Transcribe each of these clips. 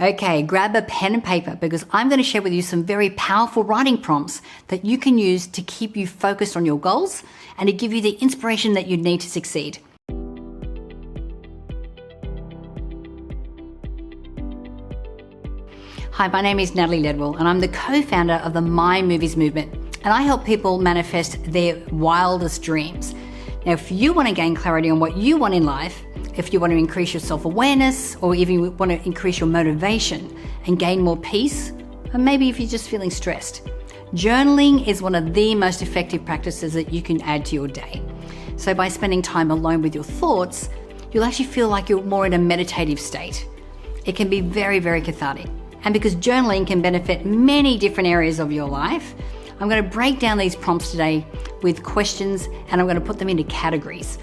Okay, grab a pen and paper because I'm going to share with you some very powerful writing prompts that you can use to keep you focused on your goals and to give you the inspiration that you need to succeed. Hi, my name is Natalie Ledwell and I'm the co-founder of the My Movies movement, and I help people manifest their wildest dreams. Now, if you want to gain clarity on what you want in life, if you want to increase your self-awareness, or even you want to increase your motivation and gain more peace, or maybe if you're just feeling stressed, journaling is one of the most effective practices that you can add to your day. So by spending time alone with your thoughts, you'll actually feel like you're more in a meditative state. It can be very, very cathartic. And because journaling can benefit many different areas of your life, I'm going to break down these prompts today with questions, and I'm going to put them into categories.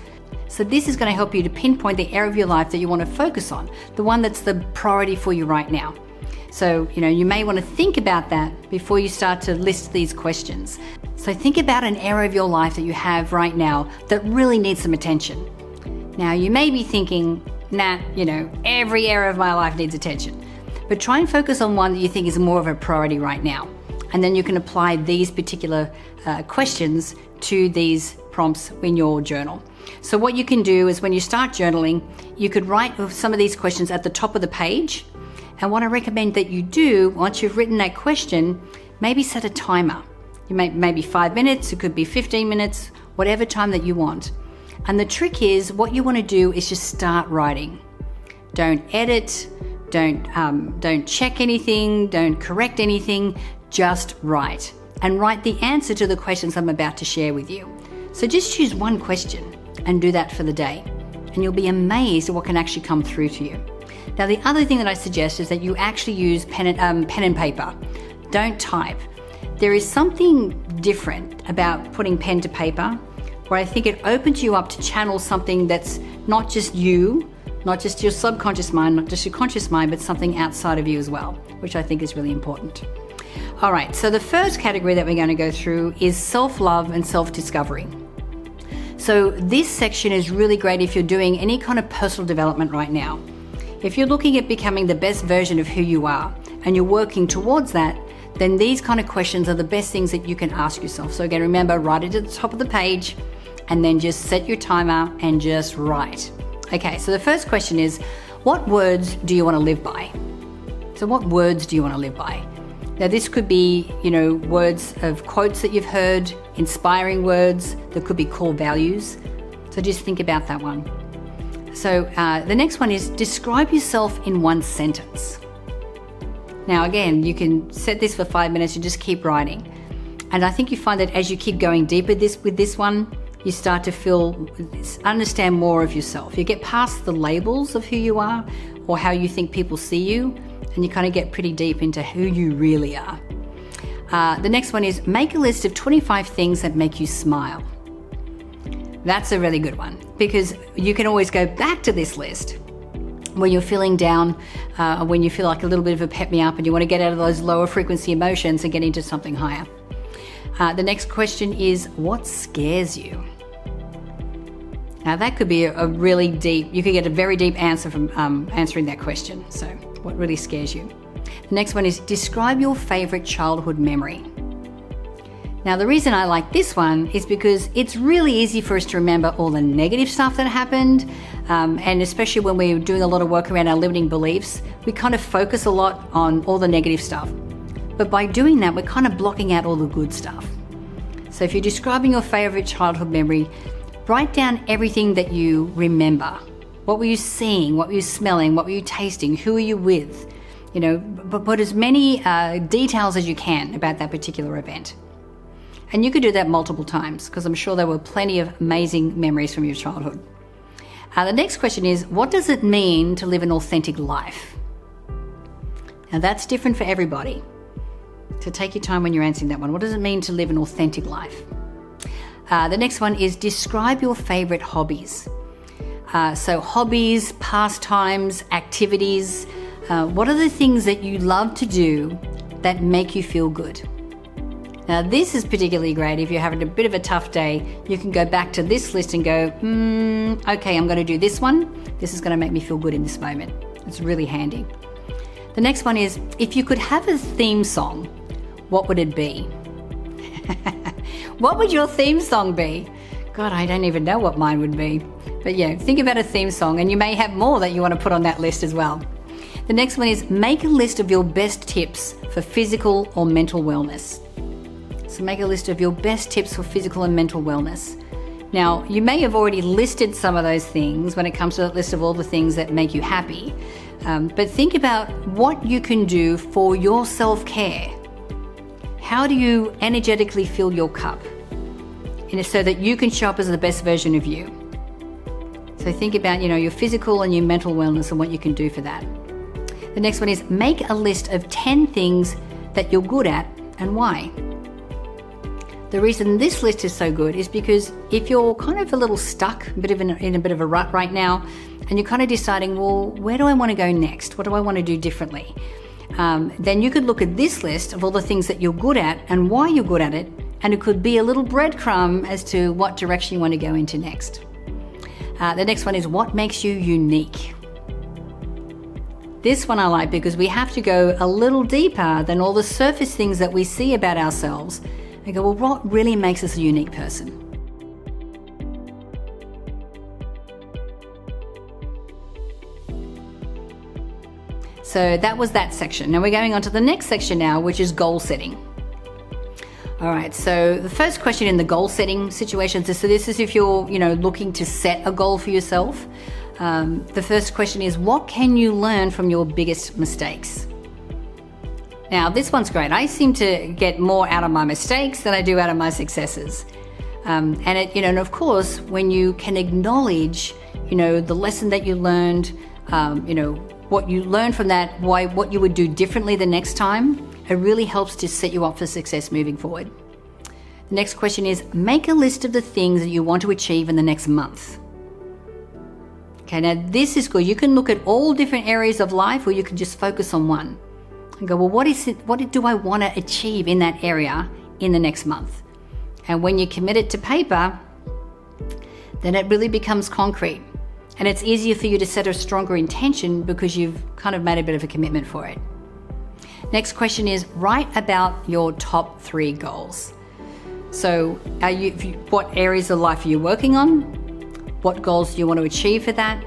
So this is going to help you to pinpoint the area of your life that you want to focus on, the one that's the priority for you right now. So, you may want to think about that before you start to list these questions. So think about an area of your life that you have right now that really needs some attention. Now, you may be thinking, Nat, every area of my life needs attention. But try and focus on one that you think is more of a priority right now. And then you can apply these particular questions to these prompts in your journal. So what you can do is when you start journaling, you could write some of these questions at the top of the page. And what I recommend that you do, once you've written that question, maybe set a timer. Maybe 5 minutes, it could be 15 minutes, whatever time that you want. And the trick is, what you want to do is just start writing. Don't edit. Don't check anything, don't correct anything, just write. And write the answer to the questions I'm about to share with you. So just choose one question and do that for the day. And you'll be amazed at what can actually come through to you. Now, the other thing that I suggest is that you actually use pen and paper. Don't type. There is something different about putting pen to paper, where I think it opens you up to channel something that's not just you, not just your subconscious mind, not just your conscious mind, but something outside of you as well, which I think is really important. All right, so the first category that we're going to go through is self-love and self-discovery. So this section is really great if you're doing any kind of personal development right now. If you're looking at becoming the best version of who you are and you're working towards that, then these kind of questions are the best things that you can ask yourself. So again, remember, write it at the top of the page and then just set your timer and just write. Okay, so the first question is, what words do you want to live by? So what words do you want to live by? Now this could be, words of quotes that you've heard, inspiring words, that could be core values. So just think about that one. So the next one is, describe yourself in one sentence. Now again, you can set this for 5 minutes and just keep writing. And I think you find that as you keep going deeper with this one, you start to understand more of yourself. You get past the labels of who you are or how you think people see you, and you kind of get pretty deep into who you really are. The next one is, make a list of 25 things that make you smile. That's a really good one because you can always go back to this list when you're feeling down, when you feel like a little bit of a pep me up and you want to get out of those lower frequency emotions and get into something higher. The next question is, what scares you? Now that could be a really deep, you could get a very deep answer from answering that question. So what really scares you? The next one is, describe your favorite childhood memory. Now the reason I like this one is because it's really easy for us to remember all the negative stuff that happened. And especially when we're doing a lot of work around our limiting beliefs, we kind of focus a lot on all the negative stuff. But by doing that, we're kind of blocking out all the good stuff. So if you're describing your favorite childhood memory, write down everything that you remember. What were you seeing? What were you smelling? What were you tasting? Who were you with? But put as many details as you can about that particular event. And you could do that multiple times because I'm sure there were plenty of amazing memories from your childhood. The next question is, what does it mean to live an authentic life? Now that's different for everybody. So take your time when you're answering that one. What does it mean to live an authentic life? The next one is, describe your favorite hobbies. So hobbies, pastimes, activities. What are the things that you love to do that make you feel good? Now this is particularly great if you're having a bit of a tough day. You can go back to this list and go, okay, I'm going to do this one. This is going to make me feel good in this moment. It's really handy. The next one is, if you could have a theme song, what would it be? What would your theme song be? God, I don't even know what mine would be. But yeah, think about a theme song, and you may have more that you want to put on that list as well. The next one is, make a list of your best tips for physical or mental wellness. So make a list of your best tips for physical and mental wellness. Now, you may have already listed some of those things when it comes to that list of all the things that make you happy. But think about what you can do for your self-care. How do you energetically fill your cup? So that you can show up as the best version of you. So think about, your physical and your mental wellness and what you can do for that. The next one is, make a list of 10 things that you're good at and why. The reason this list is so good is because if you're kind of a little stuck, in a bit of a rut right now, and you're kind of deciding, well, where do I want to go next? What do I want to do differently? Then you could look at this list of all the things that you're good at and why you're good at it, and it could be a little breadcrumb as to what direction you want to go into next. The next one is, what makes you unique? This one I like because we have to go a little deeper than all the surface things that we see about ourselves and go, well, what really makes us a unique person? So that was that section. Now we're going on to the next section now, which is goal setting. All right, so the first question in the goal setting situations is, so this is if you're, looking to set a goal for yourself. The first question is, what can you learn from your biggest mistakes? Now, this one's great. I seem to get more out of my mistakes than I do out of my successes. And of course, when you can acknowledge, the lesson that you learned, what you learned from that, what you would do differently the next time, it really helps to set you up for success moving forward. The next question is, make a list of the things that you want to achieve in the next month. Okay, now this is good. You can look at all different areas of life, or you can just focus on one and go, well, what do I want to achieve in that area in the next month? And when you commit it to paper, then it really becomes concrete. And it's easier for you to set a stronger intention because you've kind of made a bit of a commitment for it. Next question is, write about your top 3 goals. So what areas of life are you working on? What goals do you want to achieve for that?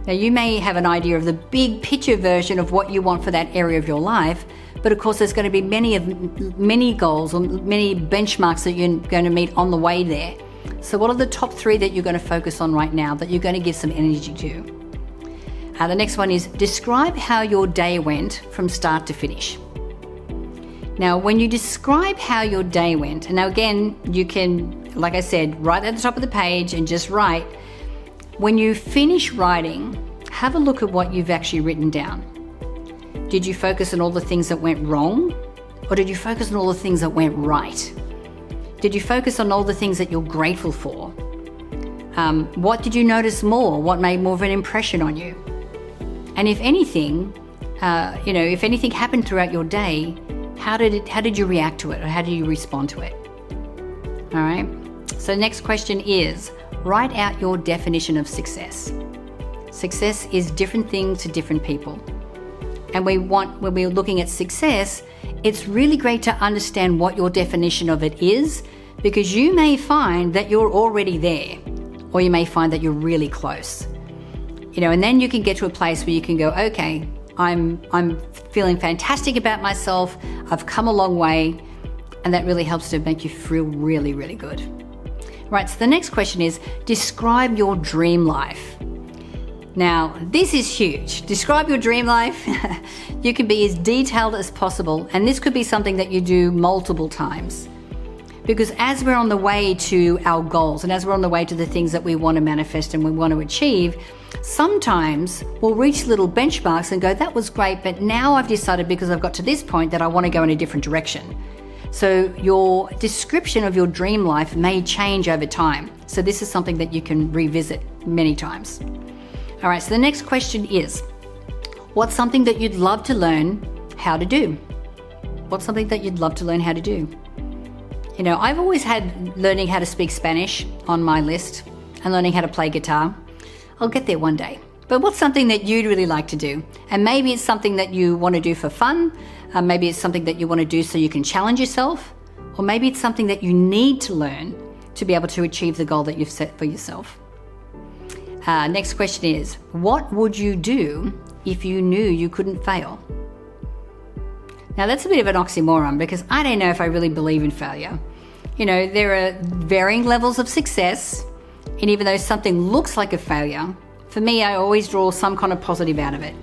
Now, you may have an idea of the big picture version of what you want for that area of your life, but of course there's going to be many goals or many benchmarks that you're going to meet on the way there. So what are the top 3 that you're going to focus on right now that you're going to give some energy to? The next one is, describe how your day went from start to finish. Now, when you describe how your day went, and now again, you can, like I said, write at the top of the page and just write. When you finish writing, have a look at what you've actually written down. Did you focus on all the things that went wrong? Or did you focus on all the things that went right? Did you focus on all the things that you're grateful for? What did you notice more? What made more of an impression on you? And if anything, if anything happened throughout your day, how did you react to it, or how did you respond to it? All right. So next question is, write out your definition of success. Success is different things to different people. And when we're looking at success, it's really great to understand what your definition of it is, because you may find that you're already there, or you may find that you're really close. And then you can get to a place where you can go, okay, I'm feeling fantastic about myself. I've come a long way, and that really helps to make you feel really, really good. Right, so the next question is, describe your dream life. Now, this is huge. Describe your dream life. You can be as detailed as possible, and this could be something that you do multiple times. Because as we're on the way to our goals, and as we're on the way to the things that we want to manifest and we want to achieve, sometimes we'll reach little benchmarks and go, that was great, but now I've decided, because I've got to this point, that I want to go in a different direction. So your description of your dream life may change over time. So this is something that you can revisit many times. All right, so the next question is, what's something that you'd love to learn how to do? What's something that you'd love to learn how to do? I've always had learning how to speak Spanish on my list and learning how to play guitar. I'll get there one day. But what's something that you'd really like to do? And maybe it's something that you want to do for fun. Maybe it's something that you want to do so you can challenge yourself. Or maybe it's something that you need to learn to be able to achieve the goal that you've set for yourself. Next question is, what would you do if you knew you couldn't fail? Now that's a bit of an oxymoron because I don't know if I really believe in failure. There are varying levels of success, and even though something looks like a failure, for me, I always draw some kind of positive out of it.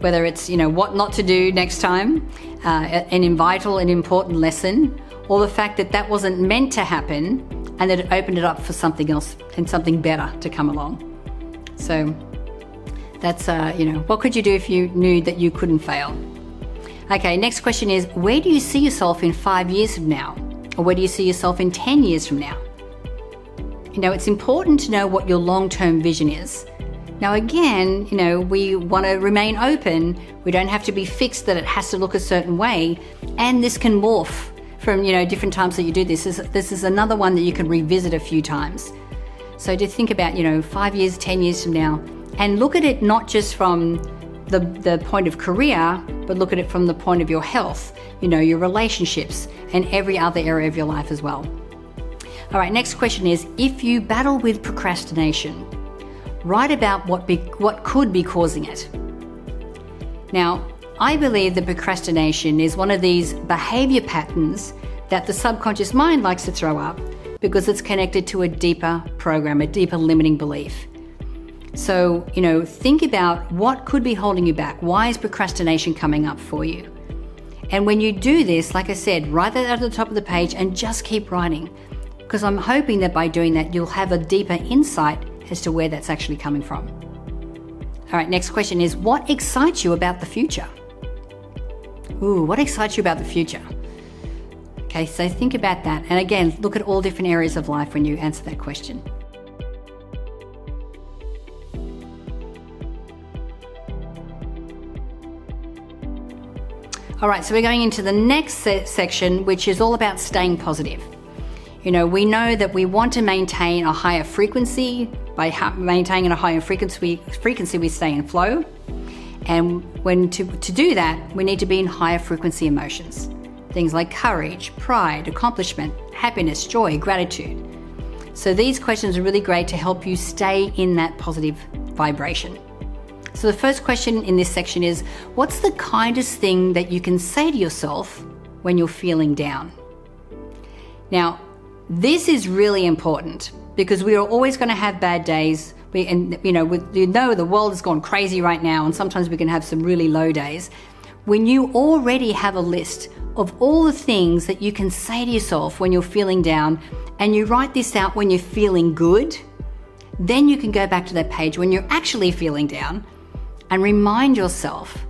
Whether it's, what not to do next time, an vital and important lesson, or the fact that that wasn't meant to happen and that it opened it up for something else and something better to come along. So that's, what could you do if you knew that you couldn't fail? Okay, next question is, where do you see yourself in 5 years from now? Or where do you see yourself in 10 years from now? It's important to know what your long-term vision is. Now again, we want to remain open. We don't have to be fixed that it has to look a certain way. And this can morph from, different times that you do this. This is another one that you can revisit a few times. So to think about, 5 years, 10 years from now, and look at it not just from the point of career, but look at it from the point of your health, your relationships, and every other area of your life as well. All right, next question is, if you battle with procrastination, write about what could be causing it. Now, I believe that procrastination is one of these behavior patterns that the subconscious mind likes to throw up because it's connected to a deeper program, a deeper limiting belief. So, think about what could be holding you back. Why is procrastination coming up for you? And when you do this, like I said, write that at the top of the page and just keep writing. Because I'm hoping that by doing that, you'll have a deeper insight as to where that's actually coming from. All right, next question is, what excites you about the future? Ooh, what excites you about the future? Okay, so think about that. And again, look at all different areas of life when you answer that question. All right, so we're going into the next section, which is all about staying positive. We know that we want to maintain a higher frequency. By maintaining a higher frequency, we stay in flow. And when to do that, we need to be in higher frequency emotions. Things like courage, pride, accomplishment, happiness, joy, gratitude. So these questions are really great to help you stay in that positive vibration. So the first question in this section is, what's the kindest thing that you can say to yourself when you're feeling down? Now, this is really important because we are always going to have bad days. The world has gone crazy right now, and sometimes we can have some really low days. When you already have a list of all the things that you can say to yourself when you're feeling down, and you write this out when you're feeling good, then you can go back to that page when you're actually feeling down and remind yourself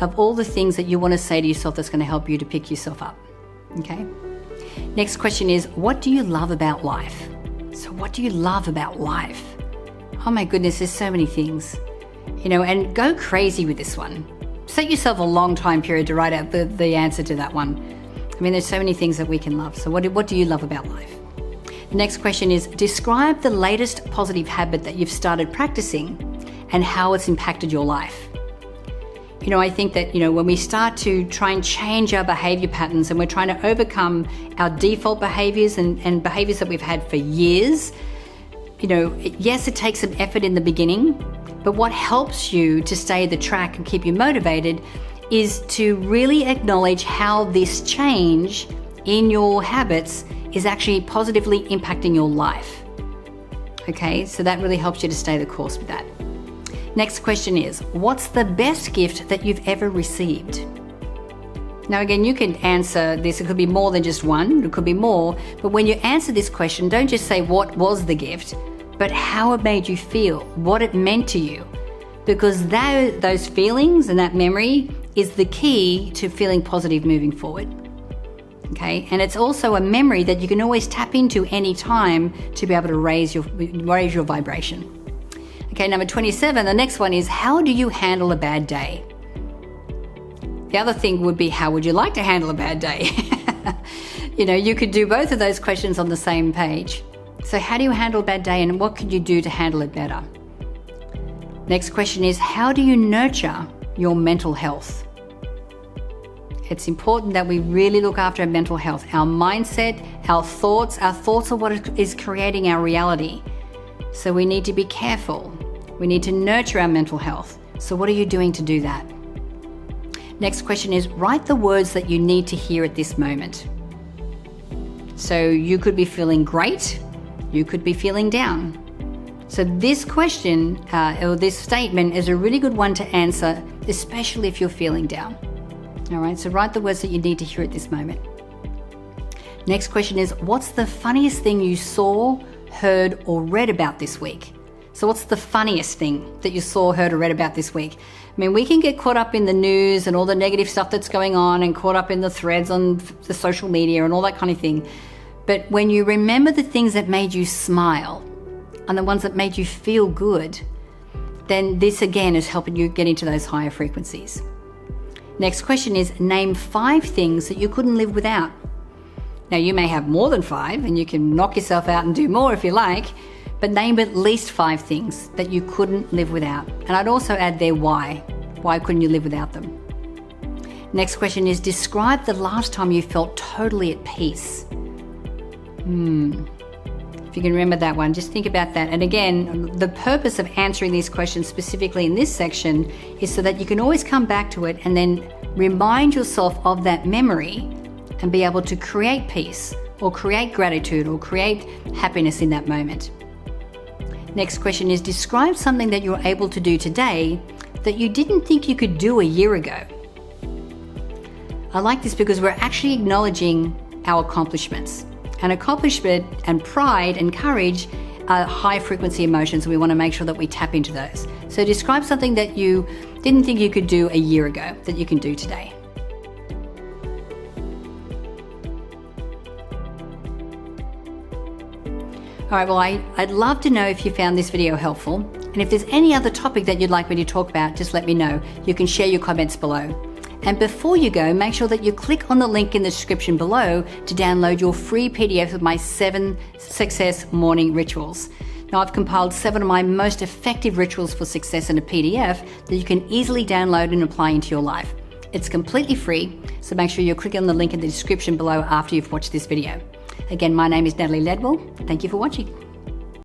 of all the things that you want to say to yourself that's going to help you to pick yourself up. Okay? Next question is, what do you love about life? So what do you love about life? Oh my goodness, there's so many things. And go crazy with this one. Set yourself a long time period to write out the answer to that one. There's so many things that we can love. So what do you love about life? The next question is, describe the latest positive habit that you've started practicing and how it's impacted your life. I think that, when we start to try and change our behavior patterns and we're trying to overcome our default behaviors and behaviors that we've had for years, yes, it takes some effort in the beginning, but what helps you to stay the track and keep you motivated is to really acknowledge how this change in your habits is actually positively impacting your life. Okay, so that really helps you to stay the course with that. Next question is, what's the best gift that you've ever received? Now again, you can answer this. It could be more than just one, it could be more. But when you answer this question, don't just say what was the gift, but how it made you feel, what it meant to you. Because those feelings and that memory is the key to feeling positive moving forward. Okay, and it's also a memory that you can always tap into any time to be able to raise your vibration. Okay, number 27, the next one is, how do you handle a bad day? The other thing would be, how would you like to handle a bad day? You could do both of those questions on the same page. So how do you handle a bad day, and what could you do to handle it better? Next question is, how do you nurture your mental health? It's important that we really look after our mental health. Our mindset, our thoughts are what is creating our reality. So we need to be careful. We need to nurture our mental health. So what are you doing to do that? Next question is, write the words that you need to hear at this moment. So you could be feeling great, you could be feeling down. So this question or this statement is a really good one to answer, especially if you're feeling down. All right, so write the words that you need to hear at this moment. Next question is, what's the funniest thing you saw, heard, or read about this week? So what's the funniest thing that you saw, heard, or read about this week? I mean, we can get caught up in the news and all the negative stuff that's going on and caught up in the threads on the social media and all that kind of thing. But when you remember the things that made you smile and the ones that made you feel good, then this again is helping you get into those higher frequencies. Next question is, name 5 things that you couldn't live without. Now, you may have more than 5 and you can knock yourself out and do more if you like, but name at least 5 things that you couldn't live without. And I'd also add there why. Why couldn't you live without them? Next question is, describe the last time you felt totally at peace. If you can remember that one, just think about that. And again, the purpose of answering these questions specifically in this section is so that you can always come back to it and then remind yourself of that memory and be able to create peace or create gratitude or create happiness in that moment. Next question is, describe something that you're able to do today that you didn't think you could do a year ago. I like this because we're actually acknowledging our accomplishments. And accomplishment and pride and courage are high frequency emotions, and we want to make sure that we tap into those. So describe something that you didn't think you could do a year ago that you can do today. All right, well, I'd love to know if you found this video helpful. And if there's any other topic that you'd like me to talk about, just let me know. You can share your comments below. And before you go, make sure that you click on the link in the description below to download your free PDF of my 7 success morning rituals. Now, I've compiled 7 of my most effective rituals for success in a PDF that you can easily download and apply into your life. It's completely free, so make sure you're clicking on the link in the description below after you've watched this video. Again, my name is Natalie Ledwell. Thank you for watching.